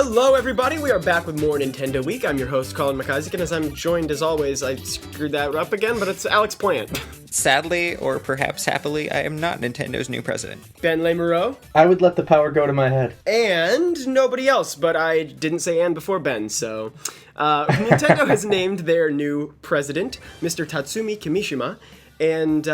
Hello, everybody. We are back with more Nintendo Week. I'm your host, Colin McIsaac, and as I'm joined, as always, I screwed that up again, but it's Alex Plant. Sadly, or perhaps happily, I am not Nintendo's new president. Ben Lemoreau. I would let the power go to my head. And nobody else, but I didn't say and before Ben, so... Nintendo has named their new president, Mr. Tatsumi Kimishima, and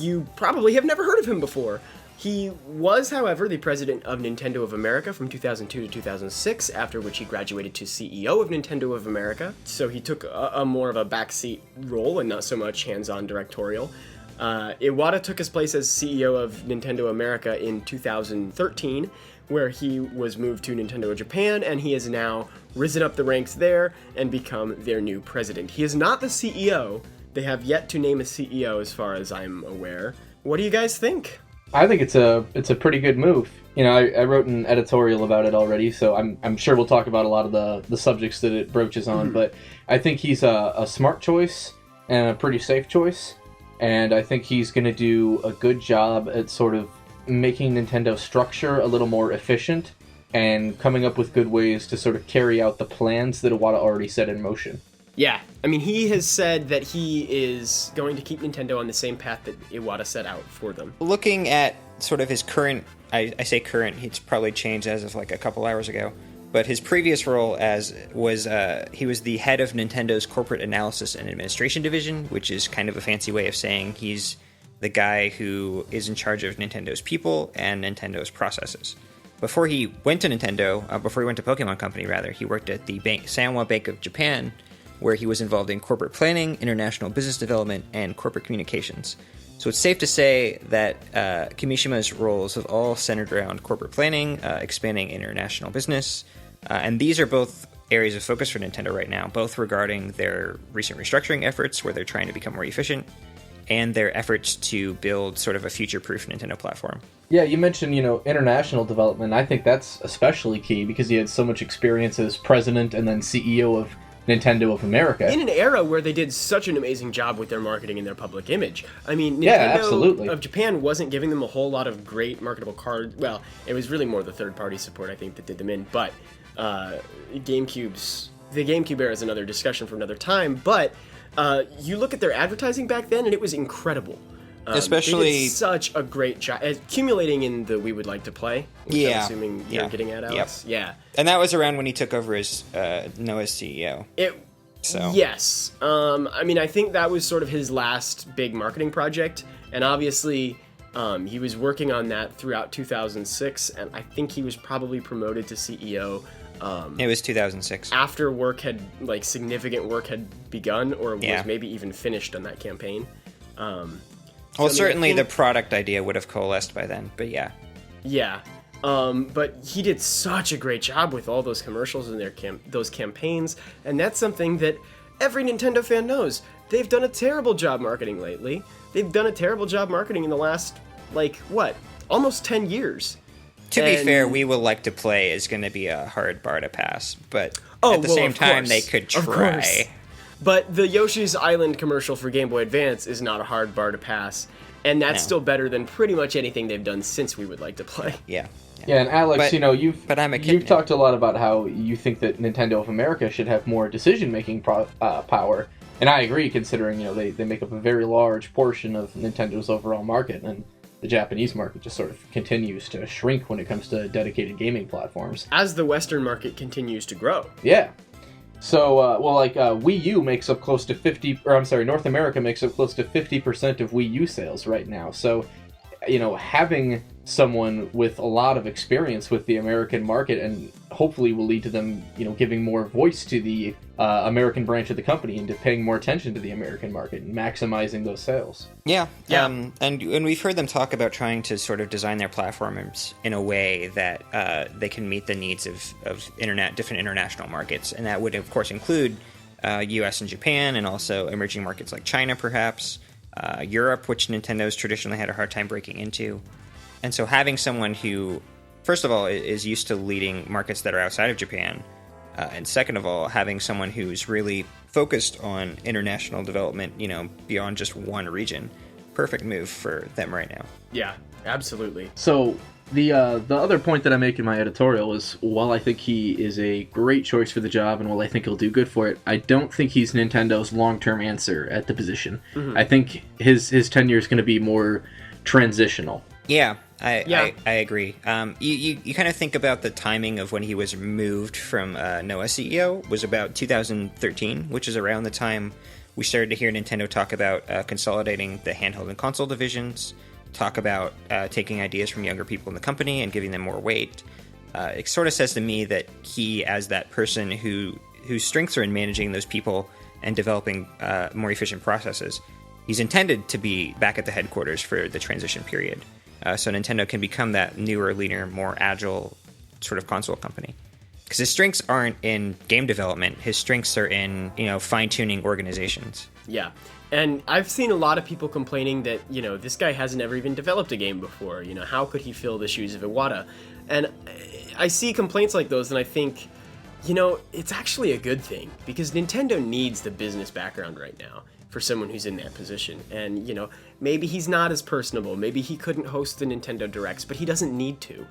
you probably have never heard of him before. He was, however, the president of Nintendo of America from 2002 to 2006, after which he graduated to CEO of Nintendo of America. So he took a more of a backseat role and not so much hands-on directorial. Iwata took his place as CEO of Nintendo America in 2013, where he was moved to Nintendo Japan, and he has now risen up the ranks there and become their new president. He is not the CEO. They have yet to name a CEO as far as I'm aware. What do you guys think? I think it's a pretty good move. You know, I wrote an editorial about it already, so I'm sure we'll talk about a lot of the subjects that it broaches on, but I think he's a smart choice and a pretty safe choice, and I think he's going to do a good job at sort of making Nintendo's structure a little more efficient and coming up with good ways to sort of carry out the plans that Iwata already set in motion. Yeah, I mean, he has said that he is going to keep Nintendo on the same path that Iwata set out for them. Looking at sort of his current, I say current, it's probably changed as of like a couple hours ago, but his previous role he was the head of Nintendo's Corporate Analysis and Administration Division, which is kind of a fancy way of saying he's the guy who is in charge of Nintendo's people and Nintendo's processes. Before he went to Nintendo, before he went to Pokemon Company rather, he worked at the Sanwa Bank of Japan, where he was involved in corporate planning, international business development, and corporate communications. So it's safe to say that Kimishima's roles have all centered around corporate planning, expanding international business, and these are both areas of focus for Nintendo right now, both regarding their recent restructuring efforts, where they're trying to become more efficient, and their efforts to build sort of a future-proof Nintendo platform. Yeah, you mentioned, international development. I think that's especially key because he had so much experience as president and then CEO of Nintendo of America. In an era where they did such an amazing job with their marketing and their public image. I mean, Nintendo of Japan wasn't giving them a whole lot of great marketable cards. Well, it was really more the third-party support, I think, that did them in. But the GameCube era is another discussion for another time. But you look at their advertising back then, and it was incredible. Especially they did such a great job accumulating in the We Would Like to Play, which I'm assuming you're getting at, Alex. Yep. Yeah, and that was around when he took over as Noah's CEO. Yes, I mean, I think that was sort of his last big marketing project, and obviously he was working on that throughout 2006, and I think he was probably promoted to CEO. It was 2006 after significant work had begun, or was maybe even finished on that campaign. Certainly the product idea would have coalesced by then, but yeah. Yeah, but he did such a great job with all those commercials and those campaigns, and that's something that every Nintendo fan knows. They've done a terrible job marketing lately. They've done a terrible job marketing in the last, almost 10 years. To be fair, We Will Like to Play is going to be a hard bar to pass, but at the same time, they could try. But the Yoshi's Island commercial for Game Boy Advance is not a hard bar to pass, and that's still better than pretty much anything they've done since We Would Like to Play. Yeah, and Alex, you've talked a lot about how you think that Nintendo of America should have more decision-making power, and I agree, considering they make up a very large portion of Nintendo's overall market, and the Japanese market just sort of continues to shrink when it comes to dedicated gaming platforms. As the Western market continues to grow. Yeah. So, Wii U makes up close to North America makes up close to 50% of Wii U sales right now. So, having someone with a lot of experience with the American market and hopefully will lead to them, giving more voice to the American branch of the company and to paying more attention to the American market and maximizing those sales. Yeah. And we've heard them talk about trying to sort of design their platforms in a way that they can meet the needs of different international markets. And that would, of course, include US and Japan, and also emerging markets like China, perhaps, Europe, which Nintendo's traditionally had a hard time breaking into. And so having someone who, first of all, is used to leading markets that are outside of Japan, and second of all, having someone who's really focused on international development, beyond just one region, perfect move for them right now. Yeah, absolutely. So The other point that I make in my editorial is, while I think he is a great choice for the job, and while I think he'll do good for it, I don't think he's Nintendo's long-term answer at the position. I think his tenure is going to be more transitional. Yeah, I agree. You kind of think about the timing of when he was removed from NOAA CEO was about 2013, which is around the time we started to hear Nintendo talk about consolidating the handheld and console divisions, talk about taking ideas from younger people in the company and giving them more weight. It sort of says to me that he, as that person whose strengths are in managing those people and developing more efficient processes, he's intended to be back at the headquarters for the transition period. So Nintendo can become that newer, leaner, more agile sort of console company. Because his strengths aren't in game development. His strengths are in, fine-tuning organizations. Yeah. And I've seen a lot of people complaining that, this guy hasn't ever even developed a game before. How could he fill the shoes of Iwata? And I see complaints like those, and I think, it's actually a good thing. Because Nintendo needs the business background right now for someone who's in that position. And, maybe he's not as personable. Maybe he couldn't host the Nintendo Directs, but he doesn't need to.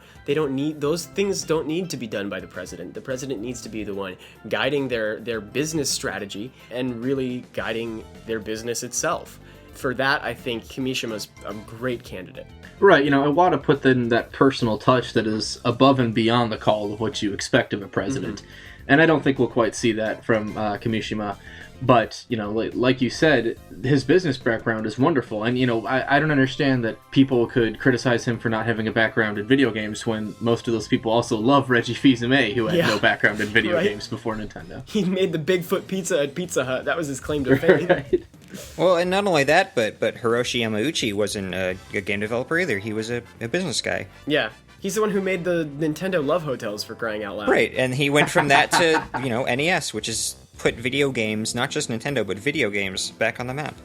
Those things don't need to be done by the president. The president needs to be the one guiding their business strategy and really guiding their business itself. For that, I think Kimishima's a great candidate. Right, Iwata put in that personal touch that is above and beyond the call of what you expect of a president. And I don't think we'll quite see that from Kimishima. But, like you said, his business background is wonderful. And, I don't understand that people could criticize him for not having a background in video games when most of those people also love Reggie Fils-Aimé, who had no background in video games before Nintendo. He made the Bigfoot pizza at Pizza Hut. That was his claim to fame. Right. Well, and not only that, but Hiroshi Yamauchi wasn't a game developer either. He was a business guy. Yeah. He's the one who made the Nintendo Love Hotels, for crying out loud. Right, and he went from that to, NES, which is put video games, not just Nintendo, but video games back on the map.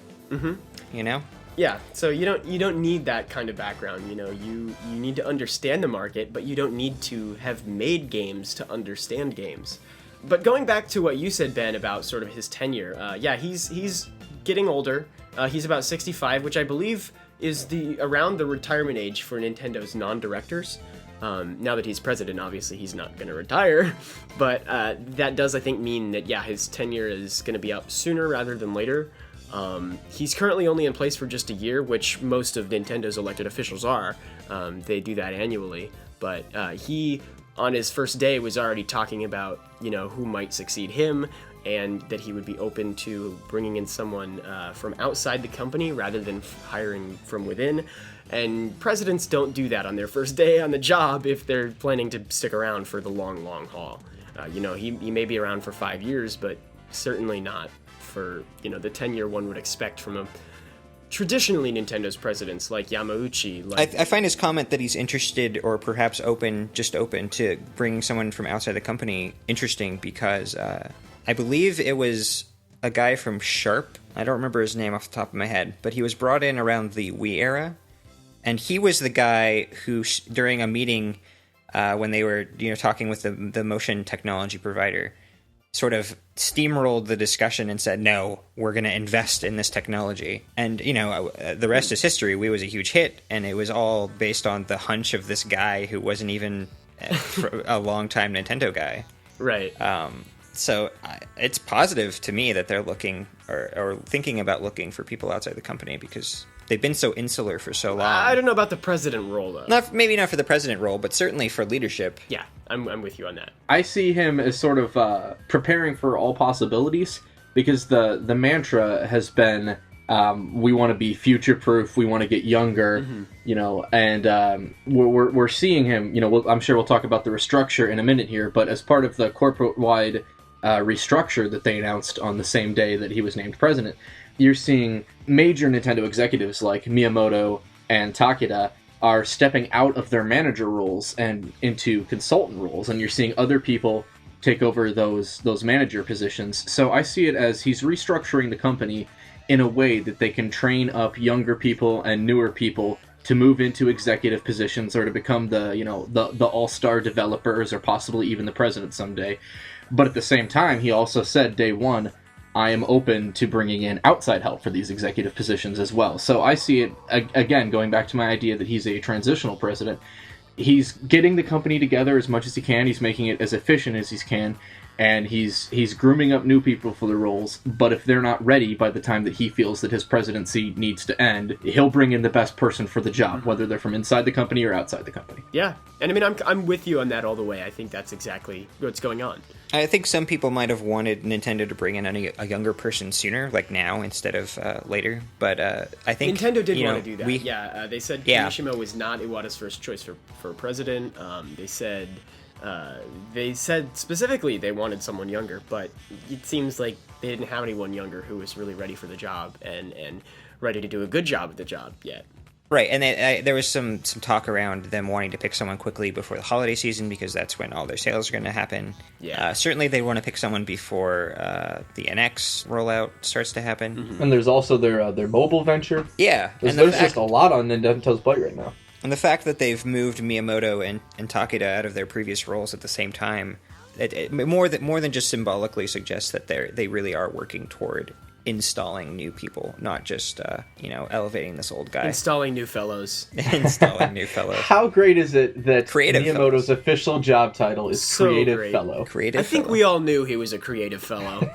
Yeah, so you don't need that kind of background. You need to understand the market, but you don't need to have made games to understand games. But going back to what you said, Ben, about sort of his tenure, he's getting older. He's about 65, which I believe is around the retirement age for Nintendo's non-directors. Now that he's president, obviously he's not going to retire, but that does, I think, mean that, his tenure is going to be up sooner rather than later. He's currently only in place for just a year, which most of Nintendo's elected officials are. They do that annually, but he, on his first day, was already talking about, who might succeed him, and that he would be open to bringing in someone from outside the company rather than hiring from within. And presidents don't do that on their first day on the job if they're planning to stick around for the long, long haul. He may be around for 5 years, but certainly not for, the tenure one would expect from a traditionally Nintendo's presidents like Yamauchi. I find his comment that he's interested or perhaps open to bringing someone from outside the company interesting because I believe it was a guy from Sharp. I don't remember his name off the top of my head, but he was brought in around the Wii era. And he was the guy who, during a meeting when they were talking with the motion technology provider, sort of steamrolled the discussion and said, no, we're going to invest in this technology. And, the rest is history. Wii was a huge hit, and it was all based on the hunch of this guy who wasn't even a long-time Nintendo guy. Right. So it's positive to me that they're looking or thinking about looking for people outside the company because they've been so insular for so long. I don't know about the president role, though. Maybe not for the president role, but certainly for leadership. Yeah, I'm with you on that. I see him as sort of preparing for all possibilities because the mantra has been we want to be future-proof, we want to get younger, and we're seeing him, I'm sure we'll talk about the restructure in a minute here, but as part of the corporate-wide restructure that they announced on the same day that he was named president, you're seeing major Nintendo executives like Miyamoto and Takeda are stepping out of their manager roles and into consultant roles, and you're seeing other people take over those manager positions. So I see it as he's restructuring the company in a way that they can train up younger people and newer people to move into executive positions or to become the all-star developers or possibly even the president someday. But at the same time, he also said day one, I am open to bringing in outside help for these executive positions as well. So I see it, again, going back to my idea that he's a transitional president, he's getting the company together as much as he can. He's making it as efficient as he can. And he's grooming up new people for the roles, but if they're not ready by the time that he feels that his presidency needs to end, he'll bring in the best person for the job, whether they're from inside the company or outside the company. Yeah, and I mean, I'm with you on that all the way. I think that's exactly what's going on. I think some people might have wanted Nintendo to bring in a younger person sooner, like now instead of later. But I think Nintendo did want to do that. They said Yeah. Kimishima was not Iwata's first choice for president. They said specifically they wanted someone younger, but it seems like they didn't have anyone younger who was really ready for the job and ready to do a good job at the job yet. Right, and there was some talk around them wanting to pick someone quickly before the holiday season because that's when all their sales are going to happen. Yeah. Certainly they want to pick someone before the NX rollout starts to happen. Mm-hmm. And there's also their mobile venture. Yeah. There's just a lot on Nintendo's plate right now. And the fact that they've moved Miyamoto and Takeda out of their previous roles at the same time, it more than just symbolically suggests that they really are working toward installing new people, not just elevating this old guy. Installing new fellows. Installing new fellows. How great is it that Creative Miyamoto's fellows. official job title is So Creative great. Fellow? Creative I think fellow. we all knew he was a creative fellow.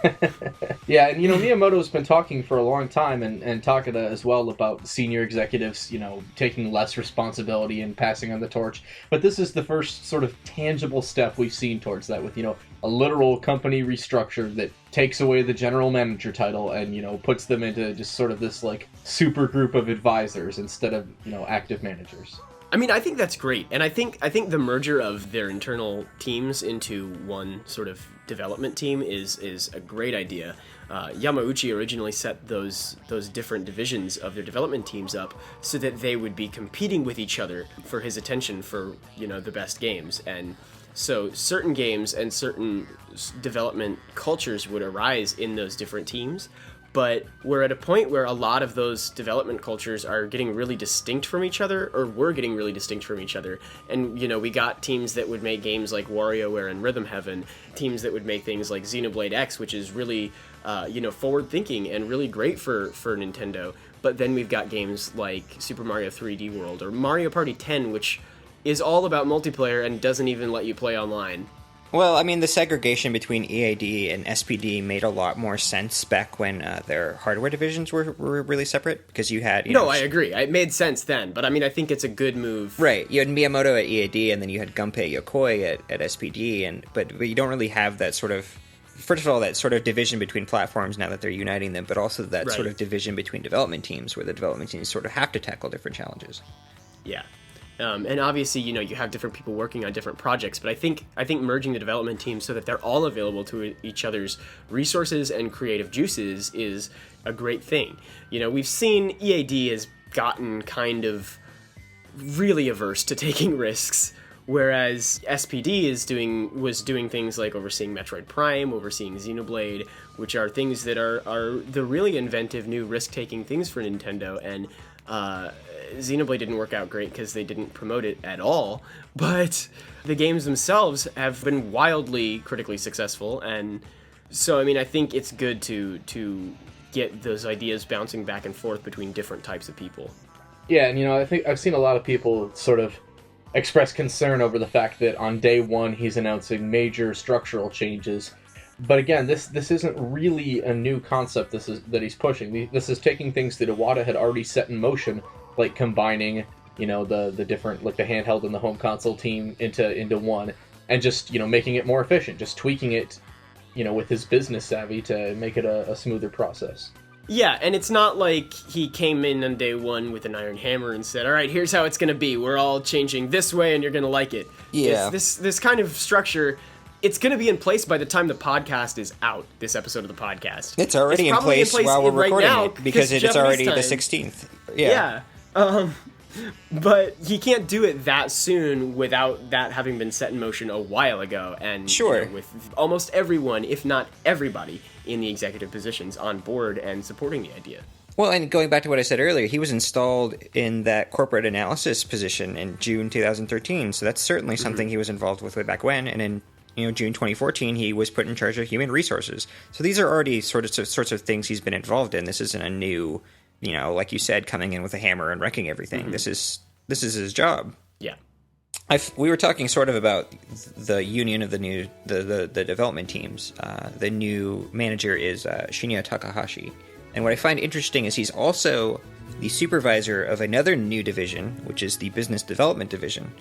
Yeah, and Miyamoto's been talking for a long time, and Takeda as well, about senior executives, taking less responsibility and passing on the torch. But this is the first sort of tangible step we've seen towards that, with a literal company restructure that takes away the general manager title and puts them into just sort of this like super group of advisors instead of active managers. I mean, I think that's great, and I think the merger of their internal teams into one sort of development team is a great idea. Yamauchi originally set those different divisions of their development teams up so that they would be competing with each other for his attention for the best games, and so certain games and certain development cultures would arise in those different teams. But we're at a point where a lot of those development cultures are getting really distinct from each other, or were getting really distinct from each other. And, we got teams that would make games like WarioWare and Rhythm Heaven, teams that would make things like Xenoblade X, which is really, forward-thinking and really great for Nintendo. But then we've got games like Super Mario 3D World or Mario Party 10, which is all about multiplayer and doesn't even let you play online. Well, I mean, the segregation between EAD and SPD made a lot more sense back when their hardware divisions were really separate, because you had... No, I agree. It made sense then, but I mean, I think it's a good move. Right. You had Miyamoto at EAD, and then you had Gunpei Yokoi at SPD, but you don't really have that sort of... First of all, that sort of division between platforms now that they're uniting them, but also that Right. sort of division between development teams, where the development teams sort of have to tackle different challenges. Yeah. And obviously, you have different people working on different projects, but I think merging the development teams so that they're all available to each other's resources and creative juices is a great thing. We've seen EAD has gotten kind of really averse to taking risks, whereas SPD was doing things like overseeing Metroid Prime, overseeing Xenoblade, which are things that are the really inventive new risk-taking things for Nintendo, and Xenoblade didn't work out great because they didn't promote it at all, but the games themselves have been wildly critically successful, and so I mean, I think it's good to get those ideas bouncing back and forth between different types of people. Yeah, and I think I've seen a lot of people sort of express concern over the fact that on day one he's announcing major structural changes. But again, this isn't really a new concept that he's pushing. This is taking things that Iwata had already set in motion, like combining, the different, like the handheld and the home console team into one, and just, making it more efficient, just tweaking it, with his business savvy to make it a smoother process. Yeah, and it's not like he came in on day one with an iron hammer and said, all right, here's how it's going to be. We're all changing this way and you're going to like it. Yeah. This kind of structure... It's going to be in place by the time the podcast is out, this episode of the podcast. It's already in probably place while we're recording now, it, because it's Japanese already time. the 16th. Yeah. But he can't do it that soon without that having been set in motion a while ago. And Sure. with almost everyone, if not everybody, in the executive positions on board and supporting the idea. Well, and going back to what I said earlier, he was installed in that corporate analysis position in June 2013, so that's certainly something he was involved with way back when, and in June 2014, he was put in charge of human resources. So these are already sorts of things he's been involved in. This isn't a new, like you said, coming in with a hammer and wrecking everything. This is his job. Yeah. We were talking sort of about the union of the development teams. The new manager is Shinya Takahashi. And what I find interesting is he's also the supervisor of another new division, which is the business development division.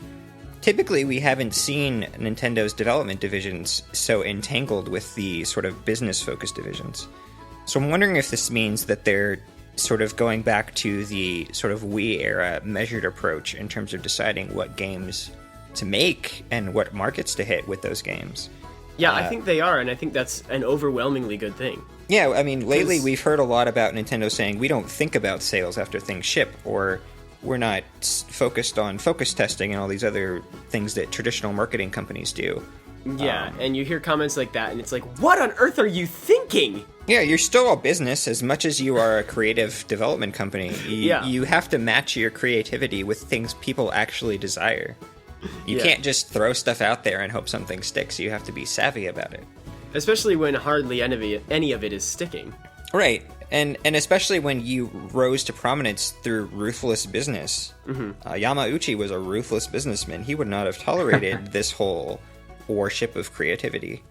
Typically, we haven't seen Nintendo's development divisions so entangled with the sort of business-focused divisions. So I'm wondering if this means that they're sort of going back to the sort of Wii-era measured approach in terms of deciding what games to make and what markets to hit with those games. Yeah, I think they are, and I think that's an overwhelmingly good thing. Yeah, I mean, lately we've heard a lot about Nintendo saying we don't think about sales after things ship, or we're not focused on focus testing and all these other things that traditional marketing companies do. Yeah, and you hear comments like that, and it's like, what on earth are you thinking? Yeah, you're still a business as much as you are a creative development company. You have to match your creativity with things people actually desire. You can't just throw stuff out there and hope something sticks. You have to be savvy about it. Especially when hardly any of it is sticking. Right. And especially when you rose to prominence through ruthless business. Yamauchi was a ruthless businessman. He would not have tolerated this whole worship of creativity.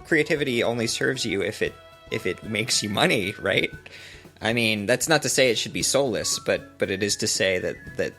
Creativity only serves you if it makes you money, right? I mean, that's not to say it should be soulless, but it is to say that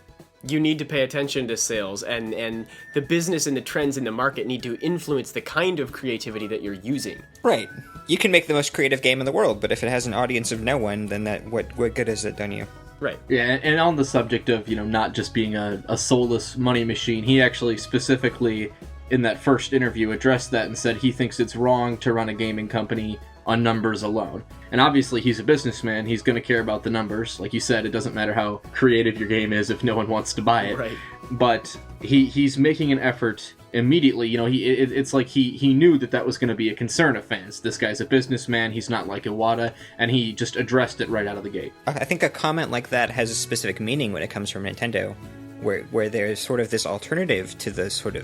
you need to pay attention to sales, and the business and the trends in the market need to influence the kind of creativity that you're using. Right. You can make the most creative game in the world, but if it has an audience of no one, then what good has it done you? Right. Yeah, and on the subject of, not just being a soulless money machine, he actually specifically, in that first interview, addressed that and said he thinks it's wrong to run a gaming company on numbers alone. And obviously he's a businessman, he's going to care about the numbers. Like you said, it doesn't matter how creative your game is if no one wants to buy it. Right. But he's making an effort immediately. It's like he knew that was going to be a concern of fans. This guy's a businessman, he's not like Iwata, and he just addressed it right out of the gate. I think a comment like that has a specific meaning when it comes from Nintendo, where there's sort of this alternative to the sort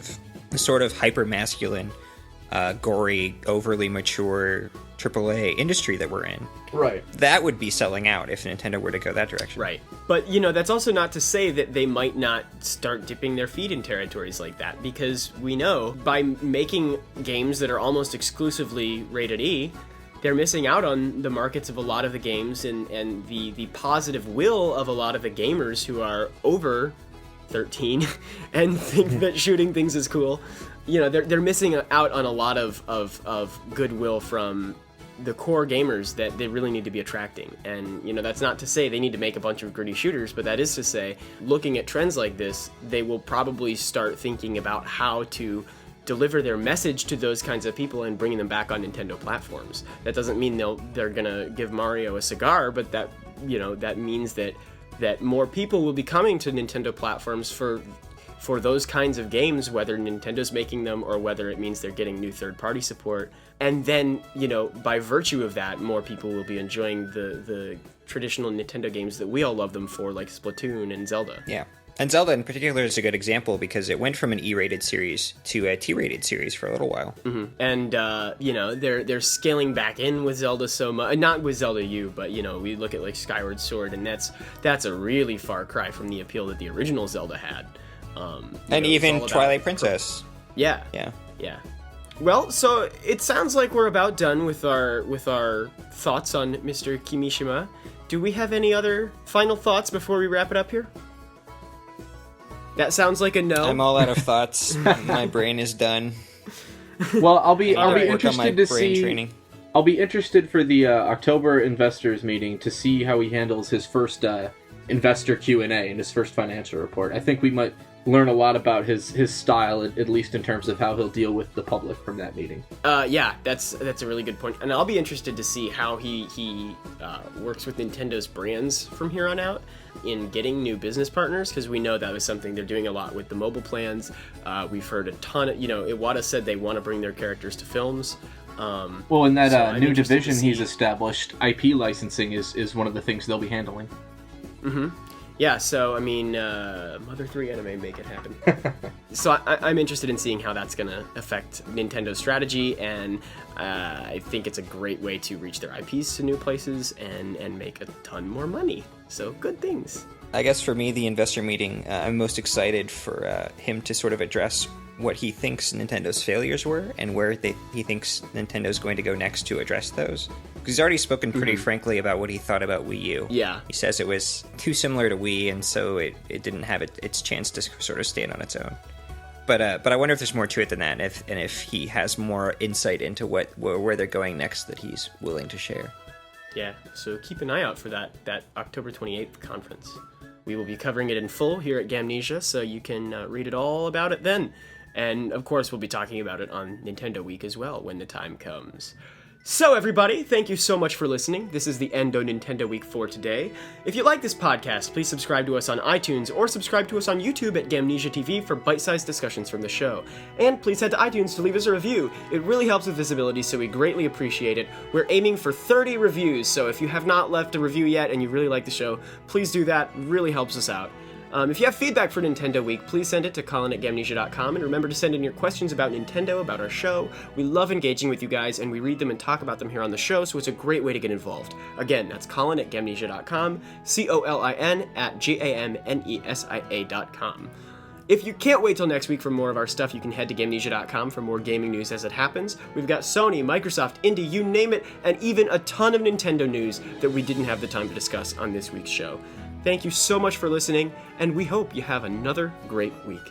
of hyper-masculine, gory, overly mature AAA industry that we're in. Right. That would be selling out if Nintendo were to go that direction. Right. But, that's also not to say that they might not start dipping their feet in territories like that, because we know by making games that are almost exclusively rated E, they're missing out on the markets of a lot of the games and the positive will of a lot of the gamers who are over 13 and think that shooting things is cool. They're missing out on a lot of goodwill from the core gamers that they really need to be attracting. And, that's not to say they need to make a bunch of gritty shooters, but that is to say, looking at trends like this, they will probably start thinking about how to deliver their message to those kinds of people and bringing them back on Nintendo platforms. That doesn't mean they're gonna give Mario a cigar, but that means that more people will be coming to Nintendo platforms for those kinds of games, whether Nintendo's making them or whether it means they're getting new third-party support. And then, by virtue of that, more people will be enjoying the traditional Nintendo games that we all love them for, like Splatoon and Zelda. Yeah. And Zelda in particular is a good example because it went from an E-rated series to a T-rated series for a little while. Mm-hmm. And, they're scaling back in with Zelda so much. Not with Zelda U, but, we look at, like, Skyward Sword, and that's a really far cry from the appeal that the original Zelda had. And even Twilight Princess. Yeah. Well, so it sounds like we're about done with our thoughts on Mr. Kimishima. Do we have any other final thoughts before we wrap it up here? That sounds like a no. I'm all out of thoughts. My brain is done. Well, I'll be interested to see. Training. I'll be interested for the October investors meeting to see how he handles his first investor Q&A and his first financial report. I think we might learn a lot about his style, at least in terms of how he'll deal with the public from that meeting. Yeah, that's a really good point. And I'll be interested to see how he works with Nintendo's brands from here on out in getting new business partners, because we know that was something they're doing a lot with the mobile plans. We've heard a ton of, Iwata said they want to bring their characters to films. Well, in that new division he's established, IP licensing is one of the things they'll be handling. Mm-hmm. Yeah, so, I mean, Mother 3 anime, make it happen. So I'm interested in seeing how that's going to affect Nintendo's strategy, and I think it's a great way to reach their IPs to new places and make a ton more money. So, good things. I guess for me, the investor meeting, I'm most excited for him to sort of address what he thinks Nintendo's failures were and where he thinks Nintendo's going to go next to address those. Because he's already spoken pretty frankly about what he thought about Wii U. Yeah. He says it was too similar to Wii, and so it didn't have its chance to sort of stand on its own. But I wonder if there's more to it than that, and if he has more insight into where they're going next that he's willing to share. Yeah, so keep an eye out for that October 28th conference. We will be covering it in full here at Gamnesia, so you can read it all about it then. And, of course, we'll be talking about it on Nintendo Week as well when the time comes. So, everybody, thank you so much for listening. This is the end of Nintendo Week for today. If you like this podcast, please subscribe to us on iTunes or subscribe to us on YouTube at Gamnesia TV for bite-sized discussions from the show. And please head to iTunes to leave us a review. It really helps with visibility, so we greatly appreciate it. We're aiming for 30 reviews, so if you have not left a review yet and you really like the show, please do that. It really helps us out. If you have feedback for Nintendo Week, please send it to colin@gamnesia.com, and remember to send in your questions about Nintendo, about our show. We love engaging with you guys, and we read them and talk about them here on the show, so it's a great way to get involved. Again, that's colin@gamnesia.com, colin@gamnesia.com. If you can't wait till next week for more of our stuff, you can head to Gamnesia.com for more gaming news as it happens. We've got Sony, Microsoft, Indie, you name it, and even a ton of Nintendo news that we didn't have the time to discuss on this week's show. Thank you so much for listening, and we hope you have another great week.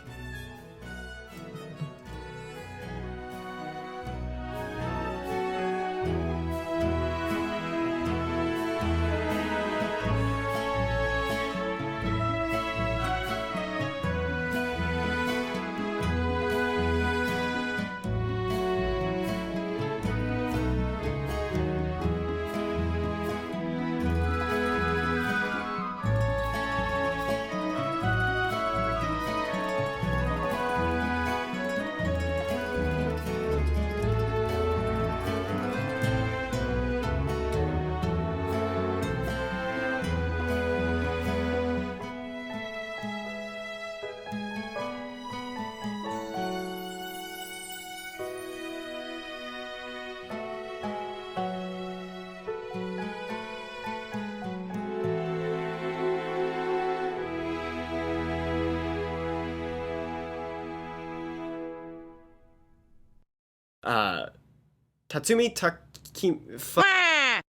Tatsumi Takim...